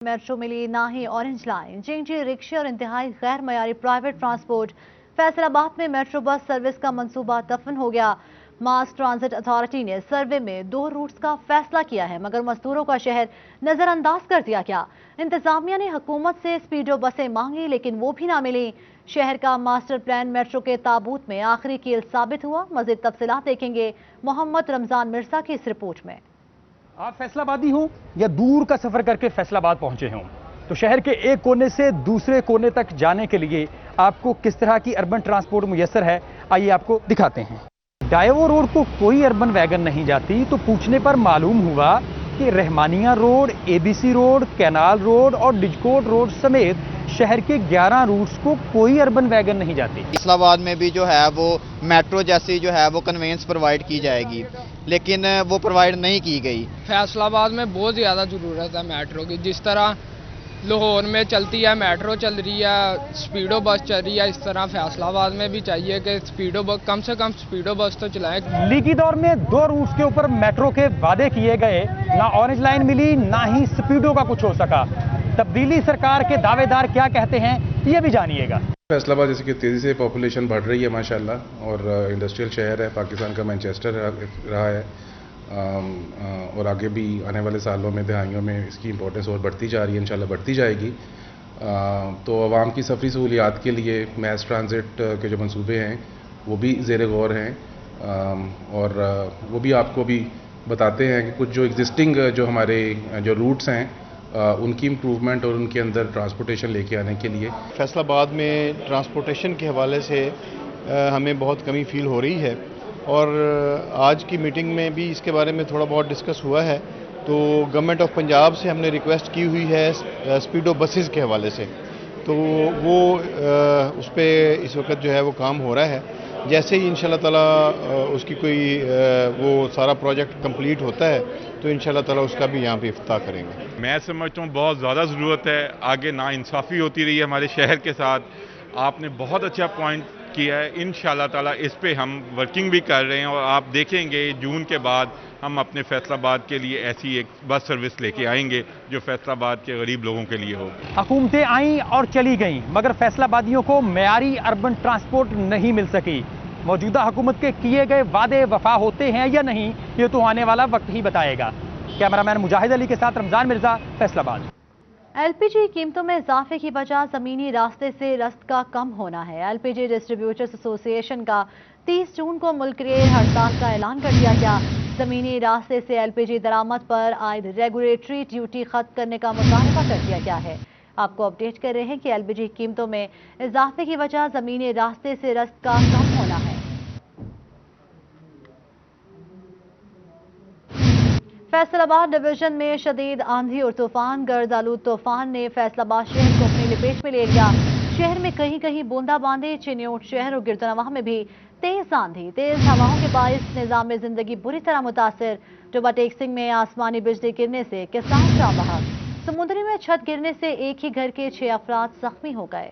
Metro मिली ना ही orange line, चेंजी रिक्शे और इंतहाई गैर मयारी प्राइवेट ट्रांसपोर्ट। फैसलाबाद में मेट्रो बस सर्विस का मंसूबा दफन हो गया। मास ट्रांजिट अथॉरिटी ने सर्वे में 2 रूट्स का फैसला किया है, मगर मजदूरों का शहर नजरअंदाज कर दिया गया। इंतजामिया ने हुकूमत से स्पीडो बसें मांगी, लेकिन वो भी ना मिली। शहर का मास्टर प्लान मेट्रो के ताबूत में आखिरी कील साबित हुआ। मजीद तफसीलात देखेंगे मोहम्मद रमजान मिर्जा की इस रिपोर्ट में। आप फैसलाबादी हों या दूर का सफर करके फैसलाबाद पहुंचे हों, तो शहर के एक कोने से दूसरे कोने तक जाने के लिए आपको किस तरह की अर्बन ट्रांसपोर्ट मुयस्सर है, आइए आपको दिखाते हैं। डायोवो रोड को कोई अर्बन वैगन नहीं जाती, तो पूछने पर मालूम हुआ कि Rahmania road, ABC road, canal road और डिजकोट रोड समेत शहर के 11 रूट्स को कोई अर्बन वैगन नहीं जाती। फैसलाबाद में भी जो है वो मेट्रो जैसी जो है वो कन्वेंस प्रोवाइड की जाएगी, लेकिन वो प्रोवाइड नहीं की गई। फैसलाबाद में बहुत ज़्यादा ज़रूरत है मेट्रो की। जिस तरह लाहौर में चलती है मेट्रो चल रही है, स्पीडो बस चल रही है, इस तरह फैसलाबाद में भी चाहिए कि स्पीडो बस कम से कम स्पीडो बस तो चलाएं। लीगी दौर में 2 रूट्स के ऊपर मेट्रो के वादे किए गए, ना ऑरेंज लाइन मिली ना ही स्पीडो का कुछ हो सका। तब्दीली सरकार के दावेदार क्या कहते हैं, ये भी जानिएगा। फैसलाबाद जैसे कि तेज़ी से पॉपुलेशन बढ़ रही है माशाल्लाह, और इंडस्ट्रियल शहर है, पाकिस्तान का मैनचेस्टर रहा है, और आगे भी आने वाले सालों में, दहाइयों में इसकी इंपॉर्टेंस और बढ़ती जा रही है, इंशाल्लाह बढ़ती जाएगी। तो आवाम की सफरी सहूलियात के लिए मैस ट्रांजिट के जो मंसूबे हैं वो भी ज़ेर गौर हैं, और वो भी आपको भी बताते हैं कि कुछ जो एग्जिस्टिंग जो हमारे जो रूट्स हैं उनकी इम्प्रूवमेंट और उनके अंदर ट्रांसपोर्टेशन लेके आने के लिए। फैसलाबाद में ट्रांसपोर्टेशन के हवाले से हमें बहुत कमी फील हो रही है, और आज की मीटिंग में भी इसके बारे में थोड़ा बहुत डिस्कस हुआ है। तो गवर्नमेंट ऑफ पंजाब से हमने रिक्वेस्ट की हुई है स्पीडो बसेस के हवाले से, तो वो उस पर इस वक्त जो है वो काम हो रहा है। जैसे ही इंशाल्लाह ताला उसकी कोई वो सारा प्रोजेक्ट कंप्लीट होता है तो इंशाल्लाह ताला उसका भी यहाँ पे इफ्ताह करेंगे। मैं समझता हूँ बहुत ज़्यादा ज़रूरत है। आगे नाइंसाफ़ी होती रही है हमारे शहर के साथ। आपने बहुत अच्छा पॉइंट किया है। इंशाल्लाह ताला इस पे हम वर्किंग भी कर रहे हैं, और आप देखेंगे जून के बाद हम अपने फैसलाबाद के लिए ऐसी एक बस सर्विस लेके आएंगे जो फैसलाबाद के गरीब लोगों के लिए हो। हुकूमतें आईं और चली गईं, मगर फैसलाबादियों को मेयारी अर्बन ट्रांसपोर्ट नहीं मिल सकी। मौजूदा हुकूमत के किए गए वादे वफा होते हैं या नहीं, ये तो आने वाला वक्त ही बताएगा। कैमरामैन मुजाहिद अली के साथ रमजान मिर्जा, फैसलाबाद। एलपीजी कीमतों में इजाफे की वजह जमीनी रास्ते से रस्त का कम होना है। एलपीजी डिस्ट्रीब्यूटर्स एसोसिएशन का 30 जून को मुल्क रे हड़ताल का ऐलान कर दिया गया। जमीनी रास्ते से एलपीजी दरामद पर आयद रेगुलेटरी ड्यूटी खत्म करने का मुतालबा कर दिया गया है। आपको अपडेट कर रहे हैं कि एलपीजी कीमतों में इजाफे की वजह जमीनी रास्ते से रस्त का कम होना है। फैसलाबाद डिवीजन में शदीद आंधी और तूफान, गर्द आलूद तूफान ने फैसलाबाद शहर को अपनी लपेट में ले लिया। शहर में कहीं कहीं बूंदाबांदी, चिन्योट शहर और गिरदनवाह में भी तेज आंधी, तेज हवाओं के बायस निजाम जिंदगी बुरी तरह मुतासर। डुबा टेक्सिंग में आसमानी बिजली गिरने से किसान जाँ बहक। समुद्री में छत गिरने से एक ही घर के 6 अफराद जख्मी हो गए।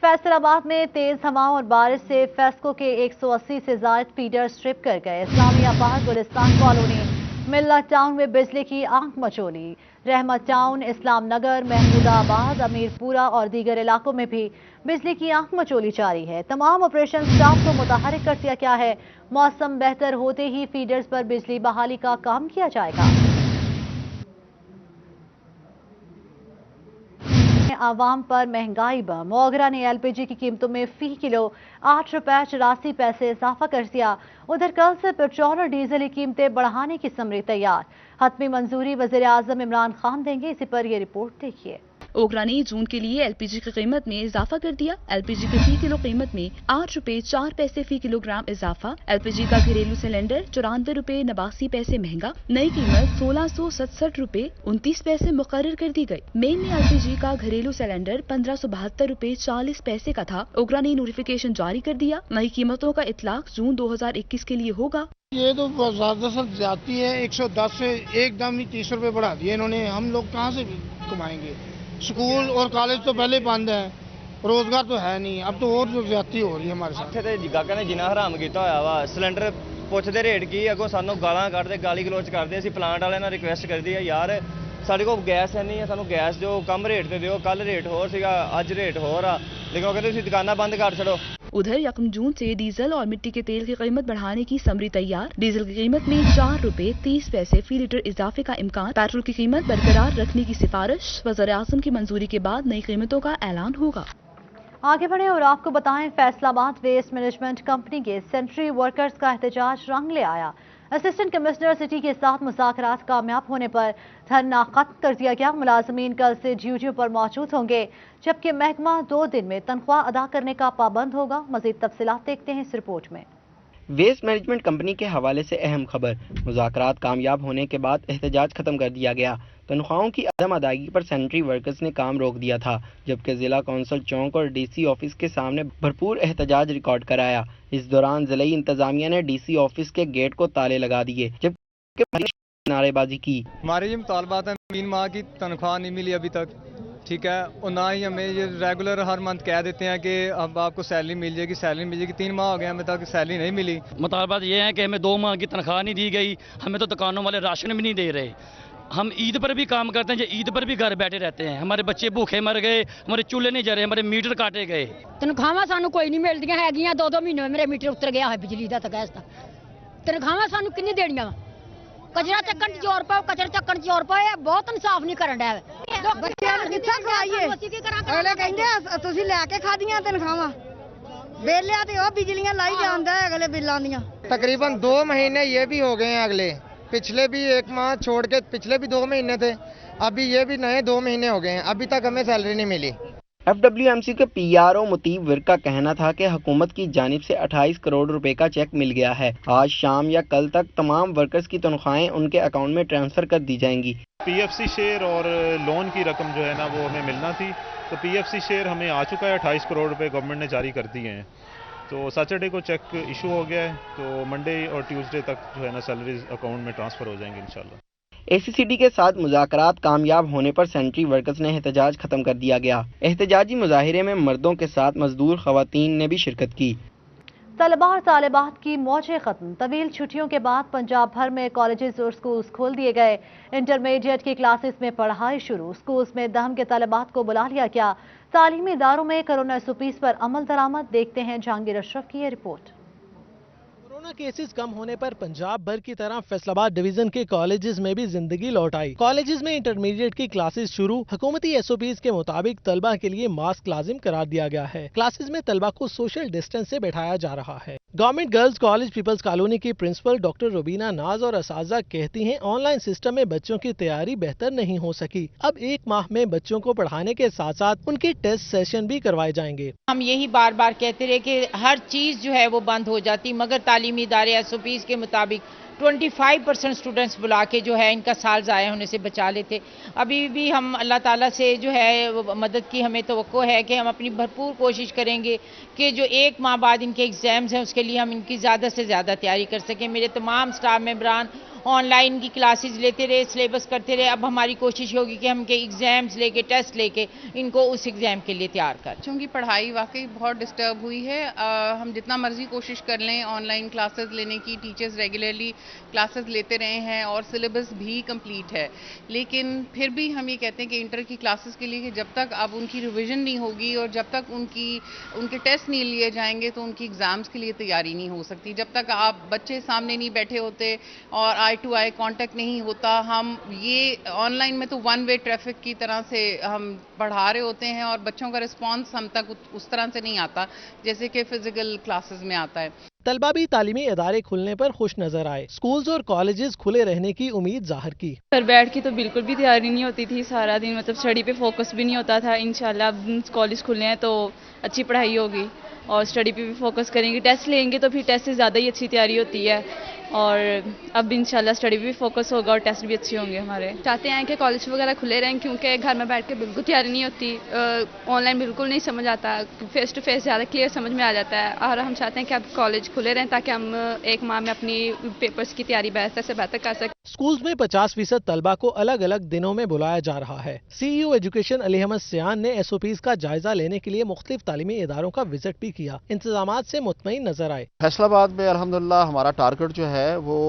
फैसलाबाद में तेज हवाओं और बारिश से फेस्को के 180 से ज्यादा फीडर स्ट्रिप कर गए। इस्लामिया पार्क, गुलिस्तान कॉलोनी, मिल्लत टाउन में बिजली की आंख मचोली। रहमत टाउन, इस्लाम नगर, महमूदाबाद, अमीरपुरा और दीगर इलाकों में भी बिजली की आंख मचोली जारी है। तमाम ऑपरेशन स्टाफ को मुतहरिक कर दिया गया है। मौसम बेहतर होते ही फीडर्स पर बिजली बहाली का काम किया जाएगा। आवाम पर महंगाई बम। ओगरा ने एलपीजी की कीमतों में फी किलो 8 रुपए 84 पैसे इजाफा कर दिया। उधर कल से पेट्रोल और डीजल की कीमतें बढ़ाने की समरी तैयार। हतमी मंजूरी वज़ीर आज़म इमरान खान देंगे। इसी पर यह रिपोर्ट देखिए। ओगरा ने जून के लिए एलपीजी की कीमत में इजाफा कर दिया। एलपीजी की फी किलो कीमत में 8 रुपए 4 पैसे फी किलोग्राम इजाफा। एलपीजी का घरेलू सिलेंडर 94 रुपए 89 पैसे महंगा। नई कीमत 1667 रुपए 29 पैसे मुकर्रर कर दी गई। मेन में एलपीजी का घरेलू सिलेंडर 1572 रुपए 40 पैसे का था। ओगरा ने नोटिफिकेशन जारी कर दिया। नई कीमतों का इतलाक जून 2021 के लिए होगा। ये तो ज़बरदस्त ज्यादती है। 110 से एकदम ही 30 रुपए बढ़ा दिए इन्होंने। हम लोग कहाँ से कमाएंगे? स्कूल और कॉलेज तो पहले बंद हैं, रोजगार तो है नहीं, अब तो और जो ज्यादती हो रही है हमारे साथ। ਇੱਥੇ ਤੇ ਗਾਹਕਾਂ ਨੇ ਜਿੰਨਾ ਹਰਾਮ ਕੀਤਾ ਹੋਇਆ ਵਾ, ਸਿਲੰਡਰ ਪੁੱਛਦੇ ਰੇਟ ਕੀ, ਅੱਗੋਂ ਸਾਨੂੰ ਗਾਲਾਂ ਕੱਢਦੇ, ਗਾਲੀ ਗਲੋਚ ਕਰਦੇ। ਅਸੀਂ ਪਲਾਂਟ ਵਾਲਿਆਂ ਨਾਲ ਰਿਕੁਐਸਟ ਕਰਦੀ ਆ, ਯਾਰ ਸਾਡੇ ਕੋਲ ਗੈਸ ਹੈ ਨਹੀਂ ਹੈ, ਸਾਨੂੰ ਗੈਸ ਦਿਓ, ਕਮ ਰੇਟ ਤੇ ਦਿਓ। ਕੱਲ ਰੇਟ ਹੋਰ ਸੀਗਾ, ਅੱਜ ਰੇਟ ਹੋਰ ਆ, ਲੇਕਿन ਉਹ ਕਹਿੰਦੇ ਤੁਸੀਂ ਦੁਕਾਨਾਂ ਬੰਦ ਕਰ ਛੱਡੋ। उधर 1 जून से डीजल और मिट्टी के तेल की कीमत बढ़ाने की समरी तैयार। डीजल की कीमत में 4 रुपए 30 पैसे फी लीटर इजाफे का इम्कान। पेट्रोल की कीमत बरकरार रखने की सिफारिश। वज़ीर-ए-आज़म की मंजूरी के बाद नई कीमतों का ऐलान होगा। आगे बढ़े और आपको बताएं, फैसलाबाद वेस्ट मैनेजमेंट कंपनी के सेंट्री वर्कर्स का एहतजाज रंग ले आया। असिस्टेंट कमिश्नर सिटी के साथ मुज़ाकरात कामयाब होने पर धरना खत्म कर दिया गया। मुलाजमीन कल से ड्यूटियों पर मौजूद होंगे, जबकि महकमा 2 दिन में तनख्वाह अदा करने का पाबंद होगा। मजीद तफसीलात देखते हैं इस रिपोर्ट में। वेस्ट मैनेजमेंट कंपनी के हवाले से अहम खबर। मुज़ाकरात कामयाब होने के बाद एहतजाज खत्म कर दिया गया। तनख्वाहों की अदम अदायगी पर सैनिटरी वर्कर्स ने काम रोक दिया था, जबकि जिला कौंसल चौक और डीसी ऑफिस के सामने भरपूर एहतजाज रिकॉर्ड कराया। इस दौरान जिलाई इंतजामिया ने डीसी ऑफिस के गेट को ताले लगा दिए, जबकि नारेबाजी की। हमारे ये मुतालबात हैं, 3 माह की तनख्वाह नहीं मिली अभी तक, ठीक है, और ना ही हमें ये रेगुलर हर मंथ कह देते हैं कि अब आपको सैलरी मिल जाएगी, सैलरी मिल जाएगी। 3 माह हो गए हमें तक सैलरी नहीं मिली। मुतालबात ये है कि हमें 2 माह की तनख्वाह नहीं दी गई, हमें तो दुकानों वाले राशन भी नहीं दे रहे। हम ईद पर भी काम करते हैं, जो ईद पर भी घर बैठे रहते हैं। हमारे बच्चे भूखे मर गए, हमारे चूल्हे नहीं जा रहे, हमारे मीटर काटे गए। तनख्वाहां सानू कोई नहीं मिलदियां हैगियां। 2-2 महीने मेरे मीटर उतर गया है बिजली दा ते गैस दा। तनख्वाहां सानू किन्नी देनियां वा? कचरा चक्कन चोर पाओ, कचरा चक्कन चोर पाओ, बहुत इंसाफ नहीं करन डया। ਬੱਚਿਆਂ ਨੂੰ ਕਿੱਥੇ ਖਵਾਈਏ? ਅਗਲੇ ਕਹਿੰਦੇ ਤੁਸੀਂ ਲੈ ਕੇ ਖਾਦੀਆਂ ਤਨਖਾਹਾਂ, ਬੇਲਿਆਂ ਤੇ ਉਹ ਬਿਜਲੀਆਂ ਲਾਈ ਜਾਂਦਾ ਹੈ ਅਗਲੇ ਬਿੱਲਾਂ ਦੀਆਂ। तकरीबन 2 महीने ये भी हो गए हैं, अगले पिछले भी 1 माह छोड़ के पिछले भी 2 महीने थे, अभी ये भी नए 2 महीने हो गए हैं, अभी तक हमें सैलरी नहीं मिली। FWMC के PRO मुतीब विर्क का कहना था कि हुकूमत की जानिब से 28 करोड़ रुपए का चेक मिल गया है। आज शाम या कल तक तमाम वर्कर्स की तनख्वाहें उनके अकाउंट में ट्रांसफर कर दी जाएंगी। PFC शेयर और लोन की रकम जो है ना वो हमें मिलना थी, तो PFC शेयर हमें आ चुका है। 28 करोड़ रुपए गवर्नमेंट ने जारी कर दिए हैं, तो सैटरडे को चेक इशू हो गया है, तो मंडे और ट्यूसडे तक जो है ना सैलरीज अकाउंट में ट्रांसफ़र हो जाएंगे इंशाल्लाह। ACCT के साथ मुज़ाकरात कामयाब होने पर सैनिटरी वर्कर्स ने एहतजाज खत्म कर दिया गया। एहतजाजी मुजाहिरे में मर्दों के साथ मजदूर खवातीन ने भी शिरकत की। तलबा और तालिबात की मौजें खत्म। तवील छुट्टियों के बाद पंजाब भर में कॉलेजेस और स्कूल्स खोल दिए गए। इंटरमीडिएट की क्लासेस में पढ़ाई शुरू। स्कूल्स में दहम के तालिबात को बुला लिया गया। तालीमी इदारों में कोरोना SOPs पर अमल दरामद। देखते हैं जहांगीर अशरफ की ये रिपोर्ट। कोरोना केसेस कम होने पर पंजाब भर की तरह फैसलाबाद डिवीजन के कॉलेजेस में भी जिंदगी लौट आई। कॉलेजेस में इंटरमीडिएट की क्लासेस शुरू। हुकूमती SOPs के मुताबिक तलबा के लिए मास्क लाजिम करार दिया गया है। क्लासेस में तलबा को सोशल डिस्टेंस से बैठाया जा रहा है। Government girls college peoples colony की प्रिंसिपल डॉक्टर रुबीना नाज और असाजा कहती हैं, ऑनलाइन सिस्टम में बच्चों की तैयारी बेहतर नहीं हो सकी। अब 1 माह में बच्चों को पढ़ाने के साथ साथ उनके टेस्ट सेशन भी करवाए जाएंगे। हम यही बार बार कहते रहे कि हर चीज जो है वो बंद हो जाती, मगर तालीमी इदारे SOPs के मुताबिक 25% स्टूडेंट्स बुला के जो है इनका साल ज़ाया होने से बचा लेते। अभी भी हम अल्लाह ताला से जो है मदद की हमें तवक्को है कि हम अपनी भरपूर कोशिश करेंगे कि जो 1 माह बाद इनके एग्ज़ाम्स हैं उसके लिए हम इनकी ज़्यादा से ज़्यादा तैयारी कर सकें। मेरे तमाम स्टाफ मेंबरान ऑनलाइन की क्लासेस लेते रहे, सिलेबस करते रहे। अब हमारी कोशिश होगी कि हम इनके एग्ज़ाम्स लेके, टेस्ट लेके इनको उस एग्ज़ाम के लिए तैयार करें। बच्चों की पढ़ाई वाकई बहुत डिस्टर्ब हुई है। हम जितना मर्जी कोशिश कर लें ऑनलाइन क्लासेस लेने की, टीचर्स रेगुलरली क्लासेस लेते रहे हैं और सिलेबस भी कंप्लीट है, लेकिन फिर भी हम ये कहते हैं कि इंटर की क्लासेस के लिए कि जब तक अब उनकी रिवीजन नहीं होगी और जब तक उनके टेस्ट नहीं लिए जाएंगे तो उनकी एग्ज़ाम्स के लिए तैयारी नहीं हो सकती। जब तक आप बच्चे सामने नहीं बैठे होते और आई टू आई कांटेक्ट नहीं होता, हम ये ऑनलाइन में तो 1 वे ट्रैफिक की तरह से हम पढ़ा रहे होते हैं और बच्चों का रिस्पांस हम तक उस तरह से नहीं आता जैसे कि फिजिकल क्लासेस में आता है। तलबा भी तालीमी इदारे खुलने पर खुश नजर आए। स्कूल्स और कॉलेजेस खुले रहने की उम्मीद जाहिर की। घर बैठ के तो बिल्कुल भी तैयारी नहीं होती थी, सारा दिन मतलब स्टडी पे फोकस भी नहीं होता था। इंशाल्लाह अब कॉलेज खुले हैं तो अच्छी पढ़ाई होगी और स्टडी पे भी फोकस करेंगे। टेस्ट लेंगे तो फिर टेस्ट से ज़्यादा ही अच्छी तैयारी होती है और अब इंशाल्लाह स्टडी पे भी फोकस होगा और टेस्ट भी अच्छे होंगे हमारे। चाहते हैं कि कॉलेज वगैरह खुले रहें क्योंकि घर में बैठ के बिल्कुल तैयारी नहीं होती, ऑनलाइन बिल्कुल नहीं समझ आता, फेस टू फेस ज़्यादा क्लियर समझ में आ जाता है। और हम चाहते हैं कि अब कॉलेज खुले रहें ताकि हम 1 माह में अपनी पेपर्स की तैयारी बेहतर से बेहतर कर सकें। स्कूल्स में 50% तलबा को अलग अलग दिनों में बुलाया जा रहा है। CEO एजुकेशन अली अहमद सियान ने SOPs का जायजा लेने के लिए मुख्तलिफ तालीमी इदारों का विजिट भी किया। इंतजामात से मुतमईन नजर आए। फैसलाबाद में अल्हम्दुलिल्लाह हमारा टारगेट जो है वो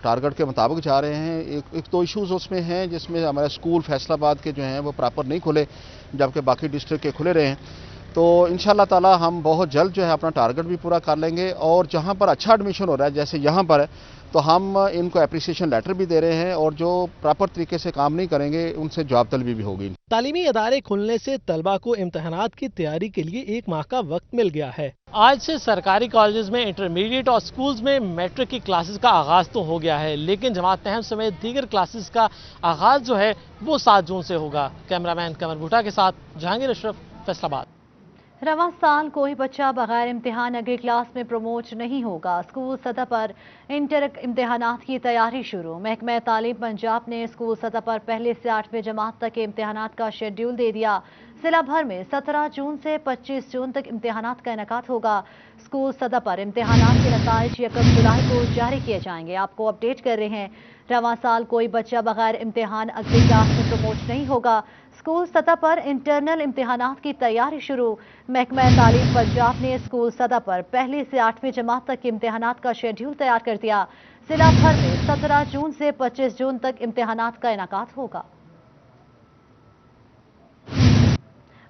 टारगेट के मुताबिक जा रहे हैं। एक तो इश्यूज उसमें हैं जिसमें हमारे स्कूल फैसलाबाद के जो हैं वो प्रॉपर नहीं खुले, जबकि बाकी डिस्ट्रिक्ट के खुले रहे हैं। तो इंशाल्लाह ताला हम बहुत जल्द जो है अपना टारगेट भी पूरा कर लेंगे, और जहां पर अच्छा एडमिशन हो रहा है जैसे यहां पर है, तो हम इनको एप्रिसिएशन लेटर भी दे रहे हैं, और जो प्रॉपर तरीके से काम नहीं करेंगे उनसे जवाब तलबी भी होगी। तालीमी इदारे खुलने से तलबा को इम्तहानात की तैयारी के लिए 1 माह का वक्त मिल गया है। आज से सरकारी कॉलेजेस में इंटरमीडिएट और स्कूल्स में मैट्रिक की क्लासेस का आगाज तो हो गया है, लेकिन जमात अहम समेत दीगर क्लासेस का आगाज जो है वो 7 जून से होगा। कैमरामैन कमर भुट्टा के साथ जहांगीर अशरफ, फैसलाबाद। रवां साल कोई बच्चा बगैर इम्तिहान अगली क्लास में प्रमोट नहीं होगा। स्कूल सतह पर इंटर इम्तिहानात की तैयारी शुरू। महकमा तालीम पंजाब ने स्कूल सतह पर पहले से 8वीं जमात तक के इम्तिहानात का शेड्यूल दे दिया। जिला भर में 17 जून से 25 जून तक इम्तिहानात का इनेकाद होगा। स्कूल सतह पर इम्तिहानात के नताइज 1 जुलाई को जारी किए जाएंगे। आपको अपडेट कर रहे हैं, रवां साल कोई बच्चा बगैर इम्तिहान अगली क्लास में प्रमोट नहीं होगा। स्कूल सतह पर इंटरनल इम्तिहानात की तैयारी शुरू। महकमा तालीम पंजाब ने स्कूल सतह पर पहली से 8वीं जमात तक के इम्तिहानात का शेड्यूल तैयार कर दिया। जिला भर में 17 जून से 25 जून तक इम्तिहानात का इनेकाद होगा।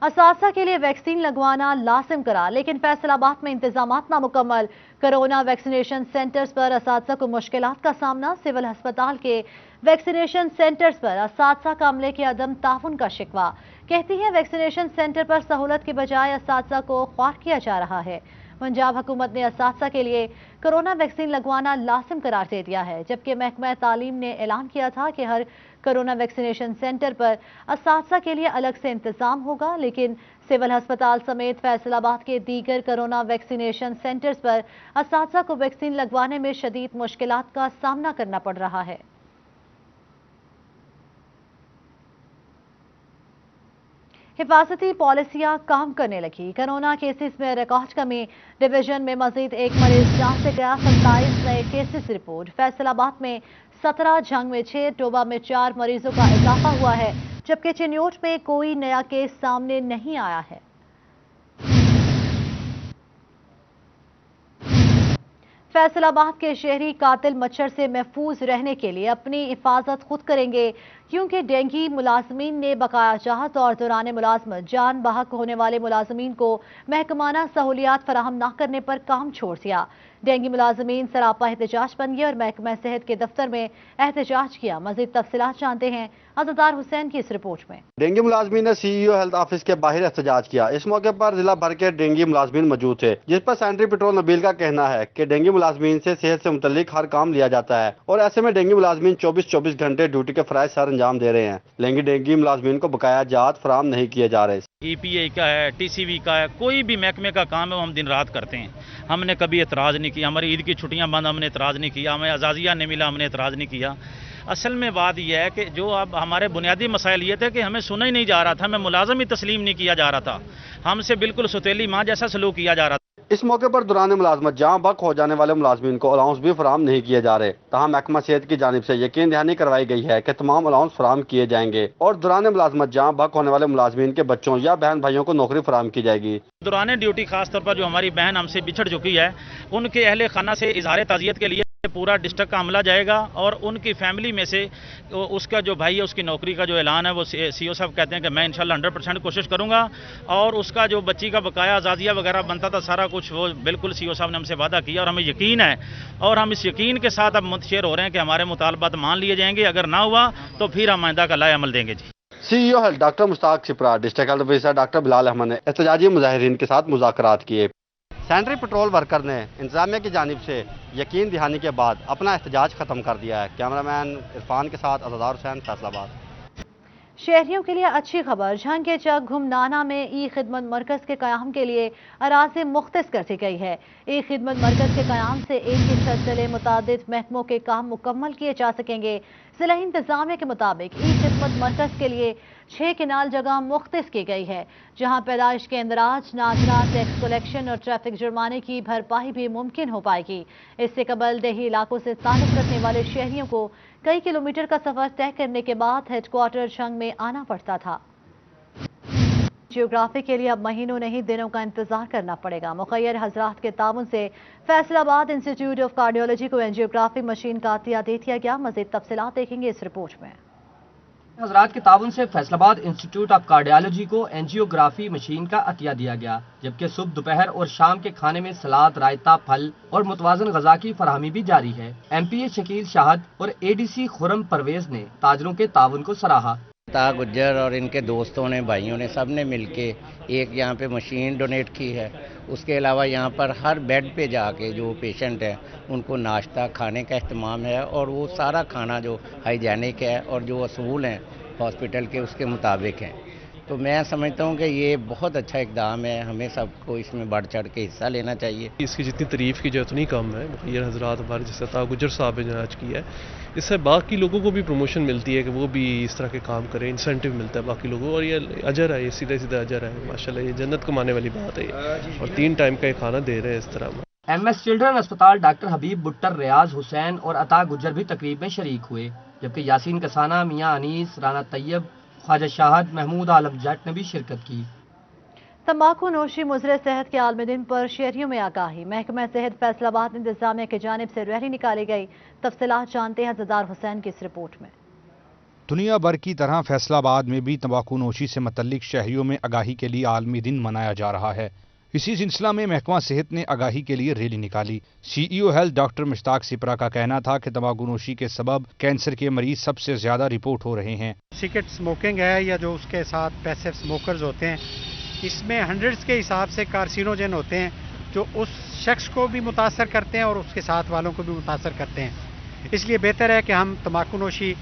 असातिज़ा के लिए वैक्सीन लगवाना लाजिम करा, लेकिन फैसलाबाद में इंतजामात नामुकम्मल। कोरोना वैक्सीनेशन सेंटर्स पर असातिज़ा को मुश्किलात का सामना। सिविल अस्पताल के वैक्सीनेशन सेंटर्स पर असातिज़ा का अमले के अदम ताउन का शिकवा। कहती है वैक्सीनेशन सेंटर पर सहूलत के बजाय असातिज़ा को ख्वार किया जा रहा है। पंजाब हुकूमत ने असातिज़ा के लिए कोरोना वैक्सीन लगवाना लाजिम करार दे दिया है, जबकि महकमा तालीम ने ऐलान किया था कि हर कोरोना वैक्सीनेशन सेंटर पर असातिज़ा के लिए अलग से इंतजाम होगा। लेकिन सिविल अस्पताल समेत फैसलाबाद के दीगर कोरोना वैक्सीनेशन सेंटर्स पर असातिज़ा को वैक्सीन लगवाने में शदीद मुश्किलात का सामना करना पड़ रहा है। हिफाजती पॉलिसियां काम करने लगी। कोरोना केसेस में रिकॉर्ड कमी। डिवीजन में मजीद 1 मरीज जान से गया। 27 नए केसेस रिपोर्ट। फैसलाबाद में 17, झंग में 6, टोबा में 4 मरीजों का इजाफा हुआ है, जबकि चिन्योट में कोई नया केस सामने नहीं आया है। फैसलाबाद के शहरी कातिल मच्छर से महफूज रहने के लिए अपनी हिफाजत खुद करेंगे, क्योंकि डेंगी मुलाजमीन ने बकाया चाहत और दौरान मुलाजमत जान बहक होने वाले मुलाजमीन को महकमाना सहूलियात फराहम न करने पर काम छोड़ दिया। डेंगी मुलाजमीन सरापा एहतजाज बन गए और महकमा सेहत के दफ्तर में एहतजाज किया। मजीद तफसीलात जानते हैं अज़दार हुसैन की इस रिपोर्ट में। डेंगी मुलाजमीन ने CEO हेल्थ ऑफिस के बाहर एहतजाज किया। इस मौके पर जिला भर के डेंगी मुलाजमीन मौजूद थे, जिस पर सेंट्री पेट्रोल नबील का कहना है कि डेंगी मुलाजमीन से सेहत से मुतल्लिक हर काम लिया जाता है, और ऐसे में डेंगी मुलाजमीन 24-24 घंटे ड्यूटी के फराइज सर अंजाम दे रहे हैं, लेकिन डेंगी मुलाजमीन को बकाया जात फराहम नहीं किए जा रहे। EPA का है, TCV का है, कोई भी महकमे का काम है वो हम दिन रात करते हैं। हमने कभी एतराज़ नहीं किया। हमारी ईद की छुट्टियां बंद, हमने एतराज़ नहीं किया। हमें आज़ादिया नहीं मिला, हमने एतराज़ नहीं किया। असल में बात यह है कि जो अब हमारे बुनियादी मसाइल ये थे कि हमें सुना ही नहीं जा रहा था, हमें मुलाजम ही तस्लीम नहीं किया जा रहा था, हमसे बिल्कुल सौतेली माँ जैसा सलूक किया जा रहा था। इस मौके पर दौरान मुलाजमत जहाँ बक हो जाने वाले मुलाजमीन को अलाउंस भी फराहम नहीं किए जा रहे। तहाँ महकमा सेहत की जानिब से यकीन दहानी करवाई गई है कि तमाम अलाउंस फराहम किए जाएंगे, और दौरान मुलाजमत जहाँ बक होने वाले मुलाजमीन के बच्चों या बहन भाइयों को नौकरी फराहम की जाएगी। दौरान ड्यूटी खास तौर पर जो हमारी बहन हमसे बिछड़ चुकी है, उनके अहले खाना से इजहार ताज़ियत के लिए पूरा डिस्ट्रिक्ट का अमला जाएगा, और उनकी फैमिली में से उसका जो भाई है उसकी नौकरी का जो ऐलान है वो CO साहब कहते हैं कि मैं इंशाल्लाह 100% कोशिश करूंगा, और उसका जो बच्ची का बकाया आज़ादिया वगैरह बनता था सारा कुछ वो बिल्कुल CO साहब ने हमसे वादा किया, और हमें यकीन है, और हम इस यकीन के साथ अब मुतशर हो रहे हैं कि हमारे मुतालबात मान लिए जाएंगे। अगर ना हुआ तो फिर हम आइंदा का लाए अमल देंगे जी। CEO health doctor Mushtaq Sipra, district health officer doctor Bilal Ahmad ने एहतजाजी मुजाहिरीन के साथ मुज़ाकरात किए। सेंट्री पेट्रोल वर्कर ने इंतजामिया की जानिब से यकीन दहानी के बाद अपना एहतजाज खत्म कर दिया है। कैमरामैन इरफान के साथ अज़दार हुसैन, फैसलाबाद। शहरियों के लिए अच्छी खबर। झंग के चक घुमनाना में ई खिदमत मरकज के क़याम के लिए अराज़ी मुख्तस कर दी गई है। ई खिदमत मरकज के क़याम से एक ही छत तले मुतादिद महकमों के काम मुकम्मल किए जा सकेंगे। ضلع انتظامیہ کے مطابق عید خدمت مرکز کے لیے 6 کنال جگہ مختص کی گئی ہے، جہاں پیدائش کے اندراج، ناظرہ، ٹیکس کلیکشن اور ٹریفک جرمانے کی بھرپائی بھی ممکن ہو پائے گی۔ اس سے قبل دیہی علاقوں سے تعلق رکھنے والے شہریوں کو کئی کلومیٹر کا سفر طے کرنے کے بعد ہیڈ کوارٹر چھنگ میں آنا پڑتا تھا۔ جیوگرافی کے لیے اب مہینوں نہیں دنوں کا انتظار کرنا پڑے گا۔ مخیر حضرات کے تعاون سے فیصل آباد انسٹیٹیوٹ آف کارڈیولوجی کو اینجیوگرافی مشین کا عطیہ دے دیا گیا۔ مزید تفصیلات دیکھیں گے اس رپورٹ میں۔ حضرات کے تعاون سے فیصل آباد انسٹیٹیوٹ آف کارڈیالوجی کو اینجیوگرافی مشین کا عطیہ دیا گیا، جبکہ صبح، دوپہر اور شام کے کھانے میں سلاد، رائتہ، پھل اور متوازن غذا کی فراہمی بھی جاری ہے۔ ایم پی اے شکیل شاہد اور اے ڈی سی خرم پرویز نے تاجروں کے تعاون کو سراہا۔ عطا گجر اور ان کے دوستوں نے، بھائیوں نے، سب نے مل کے ایک یہاں پہ مشین ڈونیٹ کی ہے۔ اس کے علاوہ یہاں پر ہر بیڈ پہ جا کے جو پیشنٹ ہیں ان کو ناشتہ کھانے کا اہتمام ہے، اور وہ سارا کھانا جو ہائیجینک ہے اور جو اصول ہیں ہاسپٹل کے اس کے مطابق ہیں۔ تو میں سمجھتا ہوں کہ یہ بہت اچھا اقدام ہے، ہمیں سب کو اس میں بڑھ چڑھ کے حصہ لینا چاہیے۔ اس کی جتنی تعریف کی جائے اتنی کم ہے۔ مخیر حضرات ہمارے جیسے عطا گجر صاحب نے آج کی ہے، اس سے باقی لوگوں کو بھی پروموشن ملتی ہے کہ وہ بھی اس طرح کے کام کریں، انسینٹیو ملتا ہے باقی لوگوں کو، اور یہ اجر ہے، یہ سیدھا سیدھا اجر ہے۔ ماشاءاللہ یہ جنت کمانے والی بات ہے یہ، اور 3 ٹائم کا یہ کھانا دے رہے ہیں اس طرح۔ ایم ایس چلڈرن اسپتال ڈاکٹر حبیب بٹر، ریاض حسین اور عطا گجر بھی تقریب میں شریک ہوئے، جبکہ یاسین کسانہ، میاں انیس، رانا طیب، خواجہ شاہد، محمود عالم جٹ نے بھی شرکت کی۔ تمباکو نوشی مضر صحت کے عالمی دن پر شہریوں میں آگاہی۔ محکمہ صحت فیصل آباد انتظامیہ کی جانب سے ریلی نکالی گئی۔ تفصیلات جانتے ہیں زدار حسین کی اس رپورٹ میں۔ دنیا بھر کی طرح فیصل آباد میں بھی تمباکو نوشی سے متعلق شہریوں میں آگاہی کے لیے عالمی دن منایا جا رہا ہے۔ اسی سلسلہ میں محکمہ صحت نے آگاہی کے لیے ریلی نکالی۔ سی ای او ہیلتھ ڈاکٹر مشتاق سپرا کا کہنا تھا کہ تمباکو نوشی کے سبب کینسر کے مریض سب سے زیادہ رپورٹ ہو رہے ہیں۔ سگریٹ اسموکنگ ہے یا جو اس کے ساتھ پیسو اسموکرز ہوتے ہیں، اس میں ہنڈریڈز کے حساب سے کارسینوجن ہوتے ہیں جو اس شخص کو بھی متاثر کرتے ہیں اور اس کے ساتھ والوں کو بھی متاثر کرتے ہیں۔ اس لیے بہتر ہے کہ ہم تمباکو نوشی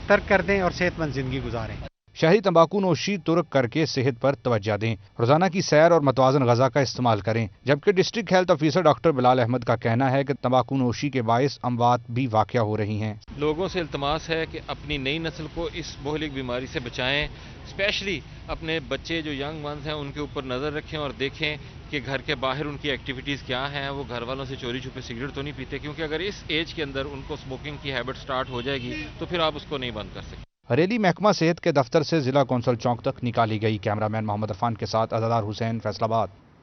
ترک کر دیں اور صحت مند زندگی گزاریں۔ شہری تمباکو نوشی ترک کر کے صحت پر توجہ دیں، روزانہ کی سیر اور متوازن غذا کا استعمال کریں، جبکہ ڈسٹرکٹ ہیلتھ آفیسر ڈاکٹر بلال احمد کا کہنا ہے کہ تمباکو نوشی کے باعث اموات بھی واقع ہو رہی ہیں۔ لوگوں سے التماس ہے کہ اپنی نئی نسل کو اس مہلک بیماری سے بچائیں، اسپیشلی اپنے بچے جو ینگ ونز ہیں ان کے اوپر نظر رکھیں اور دیکھیں کہ گھر کے باہر ان کی ایکٹیویٹیز کیا ہیں، وہ گھر والوں سے چوری چھپے سگریٹ تو نہیں پیتے، کیونکہ اگر اس ایج کے اندر ان کو اسموکنگ کی ہیبٹ سٹارٹ ہو جائے گی تو پھر آپ اس کو نہیں بند کر سکتے۔ ریلی محکمہ صحت کے دفتر سے ضلع کونسل چوک تک نکالی گئی۔ کیمرہ مین محمد عرفان کے ساتھ عزادار حسین، فیصل آباد۔